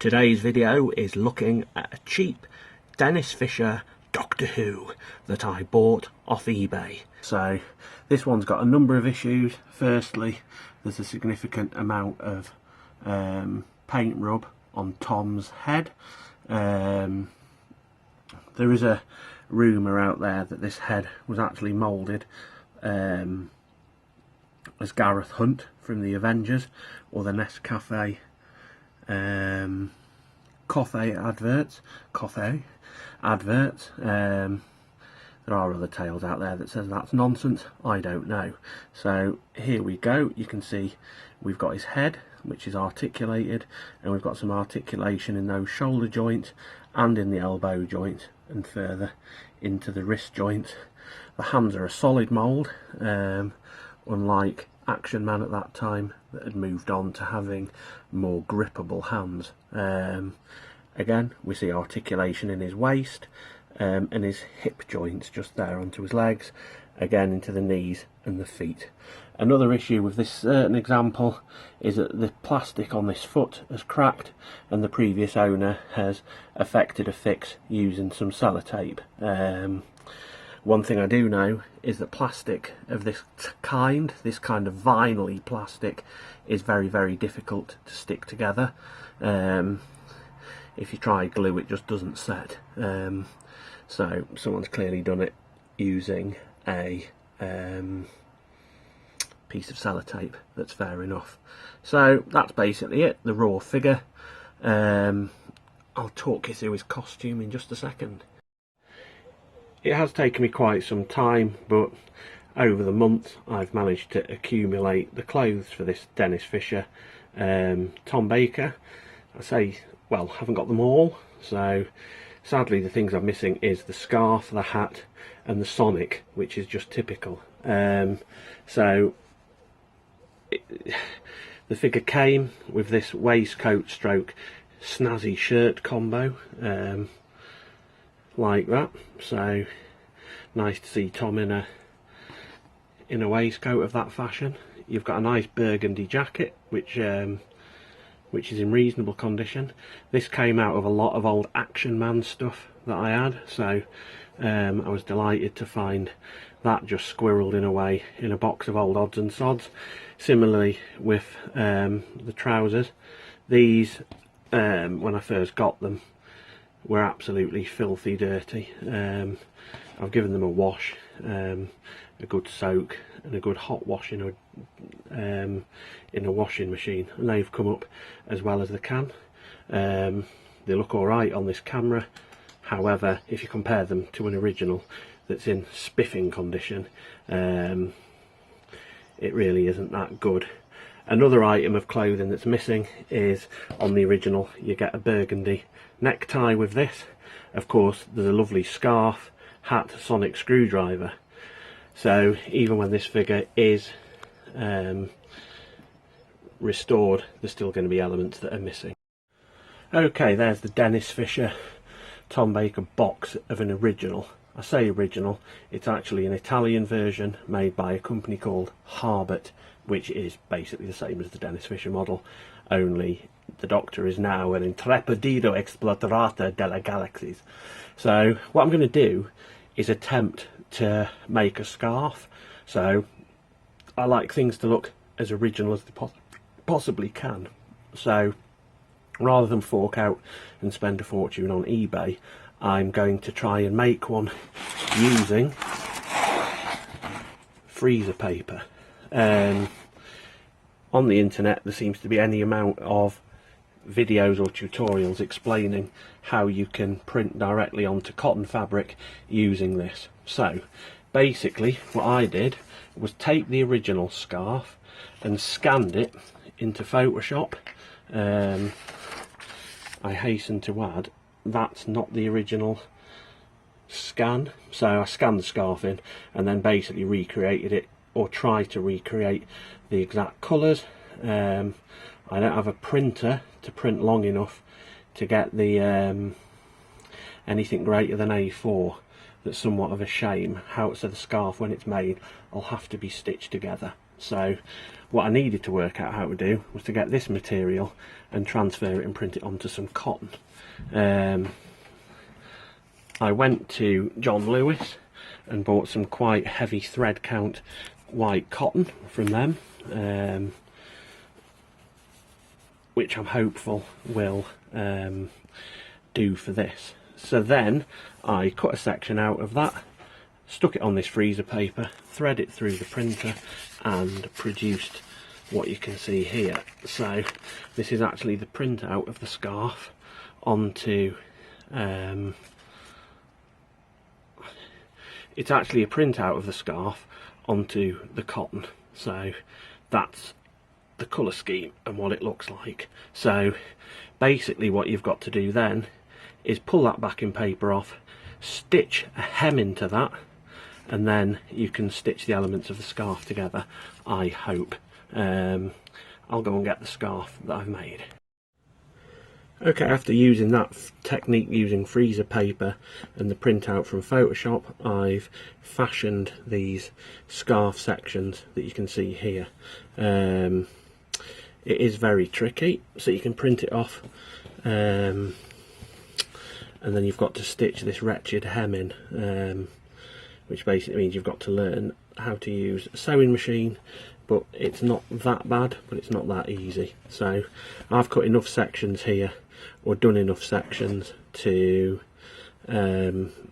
Today's video is looking at a cheap Dennis Fisher Doctor Who that I bought off eBay. So this one's got a number of issues. Firstly, there's a significant amount of paint rub on Tom's head. There is a rumour out there that this head was actually moulded as Gareth Hunt from the Avengers or the Nescafe coffee adverts. There are other tales out there that says that's nonsense. I don't know. So here we go. You can see we've got his head, which is articulated, and we've got some articulation in those shoulder joints and in the elbow joint and further into the wrist joint. The hands are a solid mould, unlike Action Man at that time that had moved on to having more grippable hands. Again, we see articulation in his waist and his hip joints just there onto his legs, again into the knees and the feet. Another issue with this certain example is that the plastic on this foot has cracked and the previous owner has effected a fix using some sellotape. One thing I do know is that plastic of this kind of vinyl-y plastic, is very, very difficult to stick together. If you try glue, it just doesn't set. So someone's clearly done it using a piece of sellotape. That's fair enough. So that's basically it, the raw figure. I'll talk you through his costume in just a second. It has taken me quite some time, but over the month I've managed to accumulate the clothes for this Dennis Fisher Tom Baker. I say, well, haven't got them all, so sadly the things I'm missing is the scarf, the hat and the Sonic, which is just typical. So the figure came with this waistcoat stroke snazzy shirt combo, like that. So nice to see Tom in a waistcoat of that fashion. You've got a nice burgundy jacket which is in reasonable condition. This came out of a lot of old Action Man stuff that I had, so I was delighted to find that just squirreled in away in a box of old odds and sods. Similarly with the trousers, these when I first got them were absolutely filthy dirty. I've given them a wash, a good soak and a good hot wash in a washing machine, and they've come up as well as they can. They look alright on this camera, however if you compare them to an original that's in spiffing condition, it really isn't that good. Another item of clothing that's missing is, on the original you get a burgundy necktie with this. Of course there's a lovely scarf, hat, sonic screwdriver. So even when this figure is restored, there's still going to be elements that are missing. Okay, there's the Dennis Fisher Tom Baker box of an original. I say original, it's actually an Italian version made by a company called Harbert, which is basically the same as the Dennis Fisher model, only the Doctor is now an intrepido exploratore delle galaxies. So what I'm going to do is attempt to make a scarf. So I like things to look as original as they possibly can. So rather than fork out and spend a fortune on eBay, I'm going to try and make one using freezer paper. On the internet there seems to be any amount of videos or tutorials explaining how you can print directly onto cotton fabric using this. So basically what I did was take the original scarf and scanned it into Photoshop. I hasten to add, that's not the original scan, so I scanned the scarf in and then basically recreated it, or tried to recreate the exact colours. I don't have a printer to print long enough to get the anything greater than A4. That's somewhat of a shame. So the scarf, when it's made, will have to be stitched together. So what I needed to work out how to do was to get this material and transfer it and print it onto some cotton. I went to John Lewis and bought some quite heavy thread count white cotton from them, which I'm hopeful will do for this. So then I cut a section out of that, stuck it on this freezer paper, thread it through the printer, and produced what you can see here. So this is actually the printout of the scarf onto it's actually a printout of the scarf onto the cotton. So that's the colour scheme and what it looks like. So basically what you've got to do then is pull that backing paper off, stitch a hem into that, and then you can stitch the elements of the scarf together, I hope. I'll go and get the scarf that I've made. Okay, after using that technique using freezer paper and the printout from Photoshop, I've fashioned these scarf sections that you can see here. It is very tricky, so you can print it off and then you've got to stitch this wretched hem in, which basically means you've got to learn how to use a sewing machine, but it's not that bad, but it's not that easy. So I've cut enough sections here, or done enough sections to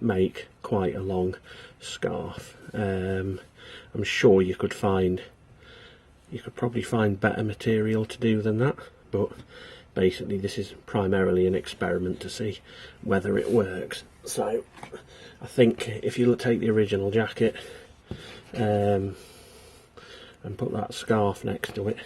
make quite a long scarf. I'm sure you could probably find better material to do than that, but basically this is primarily an experiment to see whether it works. So I think if you take the original jacket and put that scarf next to it,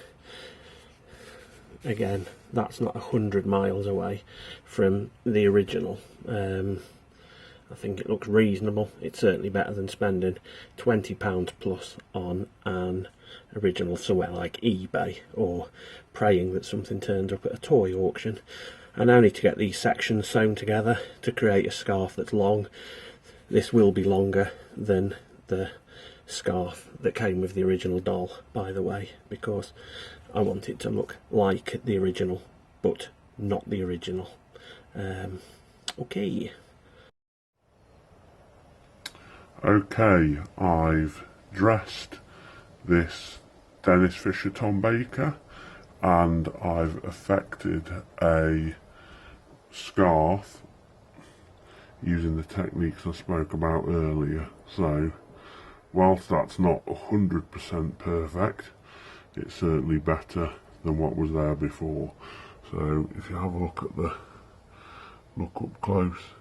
again, that's not 100 miles away from the original. I think it looks reasonable. It's certainly better than spending £20 plus on an original somewhere like eBay, or praying that something turns up at a toy auction. And only to get these sections sewn together to create a scarf that's long. This will be longer than the scarf that came with the original doll, by the way, because I want it to look like the original but not the original. Okay, I've dressed this Dennis Fisher Tom Baker and I've effected a scarf using the techniques I spoke about earlier. So whilst that's not 100% perfect, it's certainly better than what was there before. So if you have a look up close,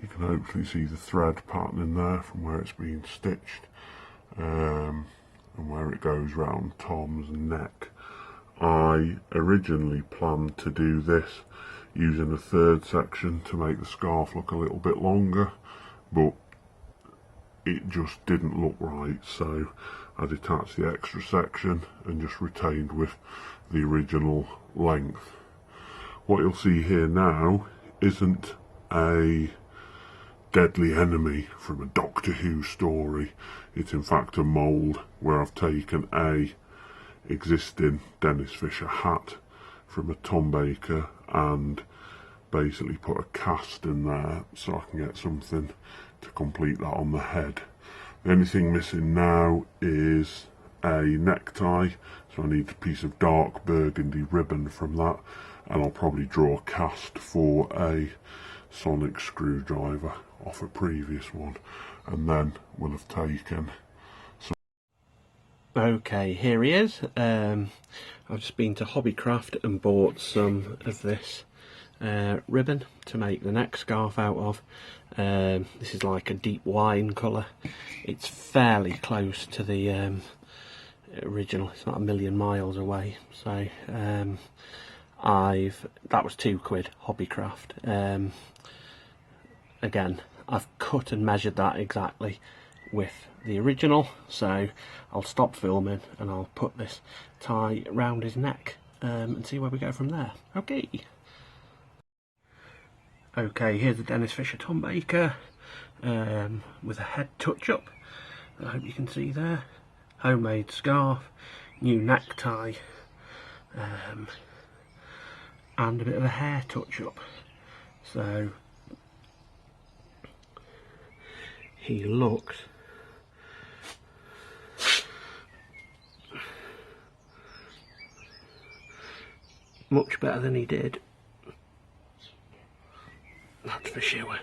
you can hopefully see the thread pattern in there from where it's been stitched, and where it goes round Tom's neck. I originally planned to do this using a third section to make the scarf look a little bit longer, but it just didn't look right, so I detached the extra section and just retained with the original length. What you'll see here now isn't a deadly enemy from a Doctor Who story. It's in fact a mould where I've taken a existing Dennis Fisher hat from a Tom Baker and basically put a cast in there so I can get something to complete that on the head. The only thing missing now is a necktie, so I need a piece of dark burgundy ribbon from that, and I'll probably draw a cast for a sonic screwdriver off a previous one, and then we'll have taken some. Okay, here he is. I've just been to Hobbycraft and bought some of this ribbon to make the neck scarf out of. This is like a deep wine colour. It's fairly close to the original. It's not a million miles away. So that was £2 Hobbycraft. Again, I've cut and measured that exactly with the original, so I'll stop filming and I'll put this tie round his neck and see where we go from there. Okay, here's the Dennis Fisher Tom Baker with a head touch-up. I hope you can see there. homemade scarf, new necktie, and a bit of a hair touch up. So he looks much better than he did, that's for sure.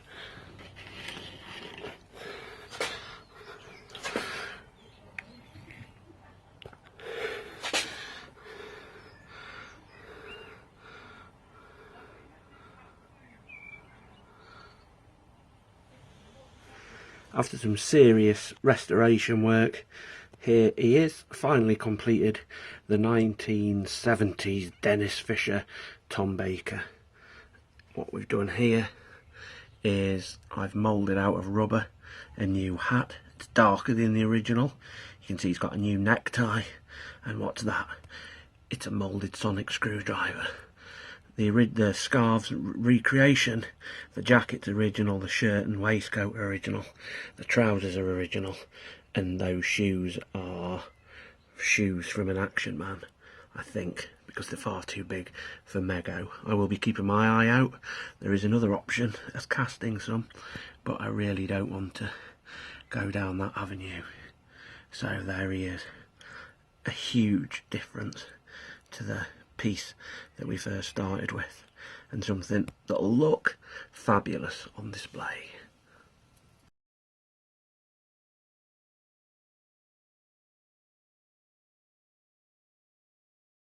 After some serious restoration work, here he is, finally completed, the 1970s Dennis Fisher Tom Baker. What we've done here is I've moulded out of rubber a new hat. It's darker than the original. You can see he's got a new necktie, and what's that? It's a moulded sonic screwdriver. The scarves recreation, the jacket's original, the shirt and waistcoat are original, the trousers are original, and those shoes are shoes from an Action Man, I think, because they're far too big for Mego. I will be keeping my eye out. There is another option as casting some, but I really don't want to go down that avenue. So there he is. A huge difference to the piece that we first started with, and something that'll look fabulous on display.